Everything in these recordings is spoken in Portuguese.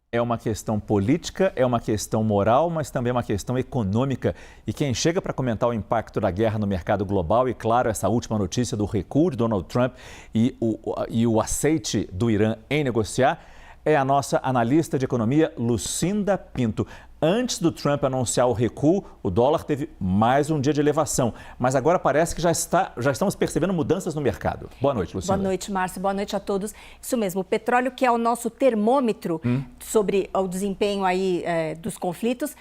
É uma questão política, é uma questão moral, mas também é uma questão econômica. E quem chega para comentar o impacto da guerra no mercado global, e claro, essa última notícia do recuo de Donald Trump e o aceite do Irã em negociar, é a nossa analista de economia, Lucinda Pinto. Antes do Trump anunciar o recuo, o dólar teve mais um dia de elevação. Mas agora parece que já estamos percebendo mudanças no mercado. Boa noite, Lucinda. Boa noite, Márcio. Boa noite a todos. Isso mesmo, o petróleo, que é o nosso termômetro sobre o desempenho aí, dos conflitos,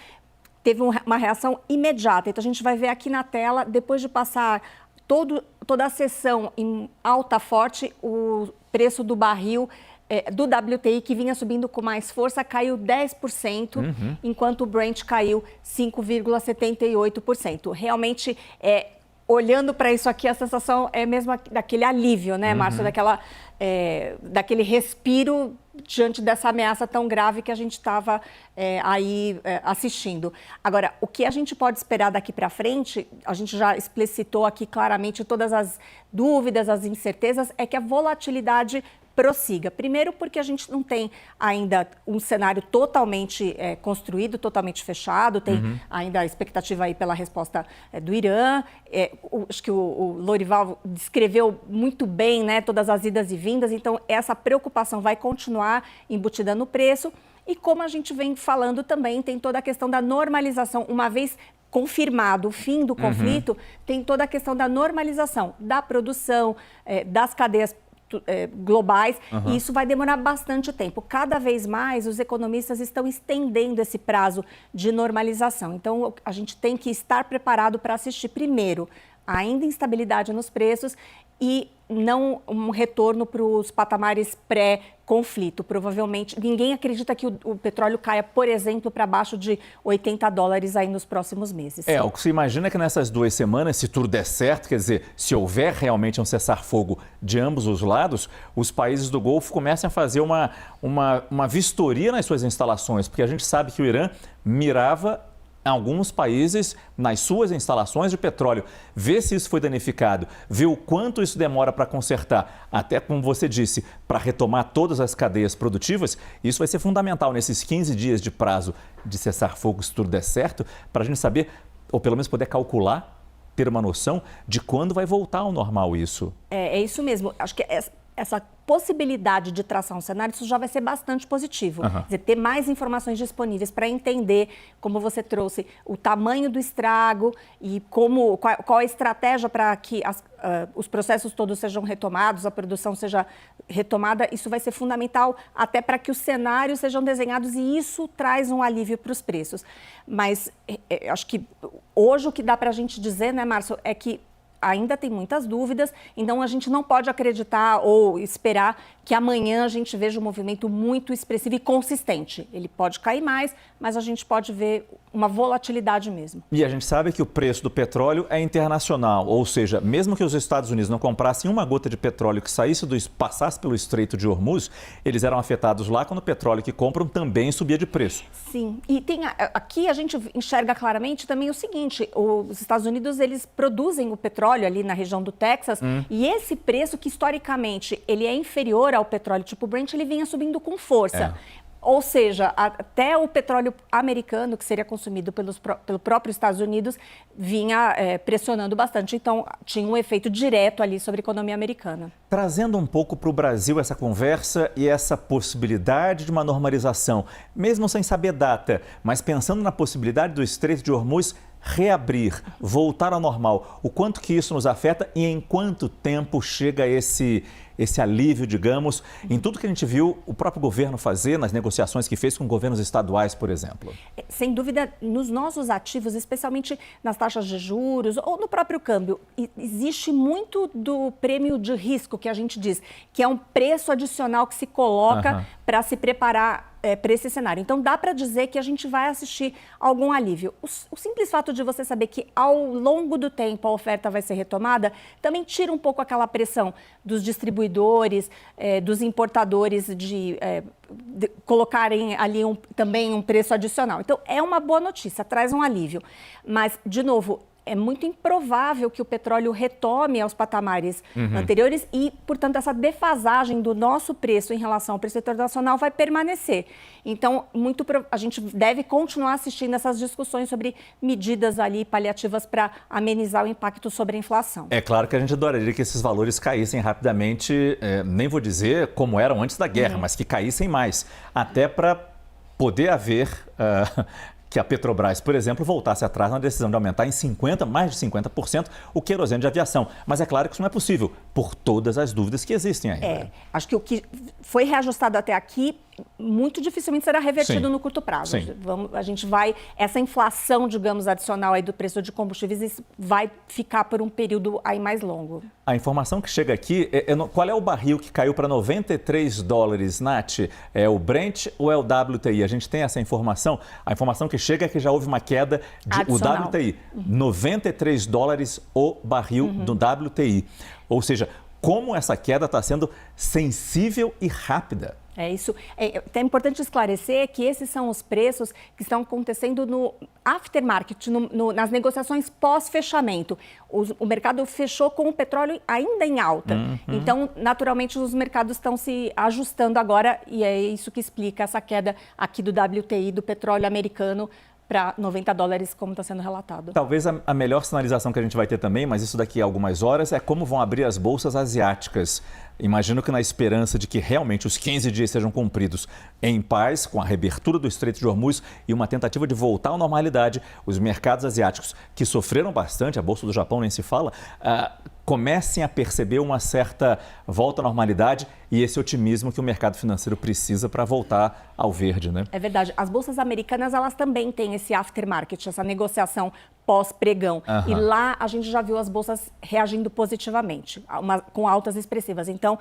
teve uma reação imediata. Então, a gente vai ver aqui na tela, depois de passar toda a sessão em alta forte, o preço do barril do WTI, que vinha subindo com mais força, caiu 10%, enquanto o Brent caiu 5,78%. Realmente, olhando para isso aqui, a sensação é mesmo daquele alívio, né, Márcio? Daquele respiro diante dessa ameaça tão grave que a gente estava assistindo. Agora, o que a gente pode esperar daqui para frente, a gente já explicitou aqui claramente todas as dúvidas, as incertezas, é que a volatilidade prossiga. Primeiro, porque a gente não tem ainda um cenário totalmente construído, totalmente fechado, tem ainda a expectativa aí pela resposta do Irã. Acho que o Lorival descreveu muito bem, né, todas as idas e vindas, então essa preocupação vai continuar embutida no preço. E como a gente vem falando também, tem toda a questão da normalização, uma vez confirmado o fim do conflito, tem toda a questão da normalização da produção, das cadeias globais, e isso vai demorar bastante tempo. Cada vez mais os economistas estão estendendo esse prazo de normalização. Então, a gente tem que estar preparado para assistir, primeiro, ainda instabilidade nos preços e não um retorno para os patamares pré-conflito. Provavelmente, ninguém acredita que o petróleo caia, por exemplo, para baixo de $80 aí nos próximos meses. O que se imagina é que nessas 2 semanas, se tudo der certo, quer dizer, se houver realmente um cessar-fogo de ambos os lados, os países do Golfo comecem a fazer uma vistoria nas suas instalações, porque a gente sabe que o Irã mirava alguns países nas suas instalações de petróleo, ver se isso foi danificado, ver o quanto isso demora para consertar, até como você disse, para retomar todas as cadeias produtivas. Isso vai ser fundamental nesses 15 dias de prazo de cessar-fogo, se tudo der certo, para a gente saber, ou pelo menos poder calcular, ter uma noção de quando vai voltar ao normal isso. É isso mesmo. Acho que essa possibilidade de traçar um cenário, isso já vai ser bastante positivo. Quer dizer, ter mais informações disponíveis para entender, como você trouxe, o tamanho do estrago e qual a estratégia para que os processos todos sejam retomados, a produção seja retomada. Isso vai ser fundamental até para que os cenários sejam desenhados, e isso traz um alívio para os preços. Mas acho que hoje o que dá para a gente dizer, né, Márcio, é que ainda tem muitas dúvidas, então a gente não pode acreditar ou esperar que amanhã a gente veja um movimento muito expressivo e consistente. Ele pode cair mais, mas a gente pode ver uma volatilidade mesmo. E a gente sabe que o preço do petróleo é internacional, ou seja, mesmo que os Estados Unidos não comprassem uma gota de petróleo que passasse pelo Estreito de Hormuz, eles eram afetados lá quando o petróleo que compram também subia de preço. Sim, e aqui a gente enxerga claramente também o seguinte: os Estados Unidos, eles produzem o petróleo ali na região do Texas, e esse preço, que historicamente ele é inferior ao petróleo tipo Brent, ele vinha subindo com força. Ou seja, até o petróleo americano, que seria consumido pelo próprio Estados Unidos, vinha pressionando bastante. Então, tinha um efeito direto ali sobre a economia americana. Trazendo um pouco para o Brasil essa conversa e essa possibilidade de uma normalização, mesmo sem saber data, mas pensando na possibilidade do Estreito de Hormuz reabrir, voltar ao normal, o quanto que isso nos afeta e em quanto tempo chega esse alívio, digamos, em tudo que a gente viu o próprio governo fazer nas negociações que fez com governos estaduais, por exemplo? Sem dúvida, nos nossos ativos, especialmente nas taxas de juros ou no próprio câmbio, existe muito do prêmio de risco, que a gente diz, que é um preço adicional que se coloca para se preparar para esse cenário. Então, dá para dizer que a gente vai assistir algum alívio. O simples fato de você saber que ao longo do tempo a oferta vai ser retomada, também tira um pouco aquela pressão dos distribuidores, dos importadores de colocarem ali também um preço adicional. Então, é uma boa notícia, traz um alívio. Mas, de novo, é muito improvável que o petróleo retome aos patamares anteriores e, portanto, essa defasagem do nosso preço em relação ao preço internacional vai permanecer. Então, a gente deve continuar assistindo essas discussões sobre medidas ali paliativas para amenizar o impacto sobre a inflação. É claro que a gente adoraria que esses valores caíssem rapidamente, nem vou dizer como eram antes da guerra, mas que caíssem mais, até para poder haver que a Petrobras, por exemplo, voltasse atrás na decisão de aumentar em mais de 50% o querosene de aviação. Mas é claro que isso não é possível, por todas as dúvidas que existem ainda. Acho que o que foi reajustado até aqui muito dificilmente será revertido no curto prazo. Essa inflação, digamos, adicional aí do preço de combustíveis vai ficar por um período aí mais longo. A informação que chega aqui, qual é o barril que caiu para $93, Nath? É o Brent ou é o WTI? A gente tem essa informação. A informação que chega é que já houve uma queda o WTI. $93 o barril do WTI. Ou seja, como essa queda está sendo sensível e rápida. É isso. É importante esclarecer que esses são os preços que estão acontecendo no aftermarket, nas negociações pós-fechamento. O mercado fechou com o petróleo ainda em alta. Então, naturalmente, os mercados estão se ajustando agora e é isso que explica essa queda aqui do WTI, do petróleo americano, para $90, como está sendo relatado. Talvez a melhor sinalização que a gente vai ter também, mas isso daqui a algumas horas, é como vão abrir as bolsas asiáticas. Imagino que na esperança de que realmente os 15 dias sejam cumpridos em paz, com a reabertura do Estreito de Hormuz e uma tentativa de voltar à normalidade, os mercados asiáticos, que sofreram bastante, a Bolsa do Japão nem se fala, comecem a perceber uma certa volta à normalidade e esse otimismo que o mercado financeiro precisa para voltar ao verde, né? É verdade. As bolsas americanas, elas também têm esse aftermarket, essa negociação pós-pregão. E lá a gente já viu as bolsas reagindo positivamente, com altas expressivas. Então,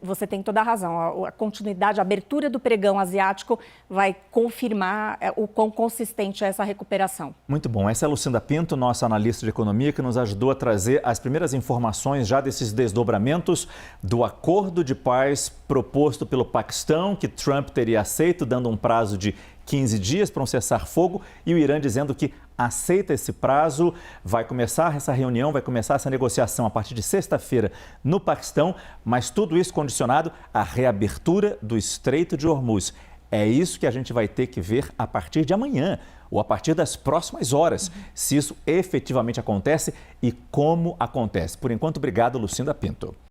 você tem toda a razão. A continuidade, a abertura do pregão asiático vai confirmar o quão consistente é essa recuperação. Muito bom. Essa é a Lucinda Pinto, nossa analista de economia, que nos ajudou a trazer as primeiras informações já desses desdobramentos do acordo de paz proposto pelo Paquistão, que Trump teria aceito, dando um prazo de 15 dias para um cessar-fogo, e o Irã dizendo que aceita esse prazo. Vai começar essa reunião, vai começar essa negociação a partir de sexta-feira no Paquistão, mas tudo isso condicionado à reabertura do Estreito de Hormuz. É isso que a gente vai ter que ver a partir de amanhã, ou a partir das próximas horas, se isso efetivamente acontece e como acontece. Por enquanto, obrigado, Lucinda Pinto.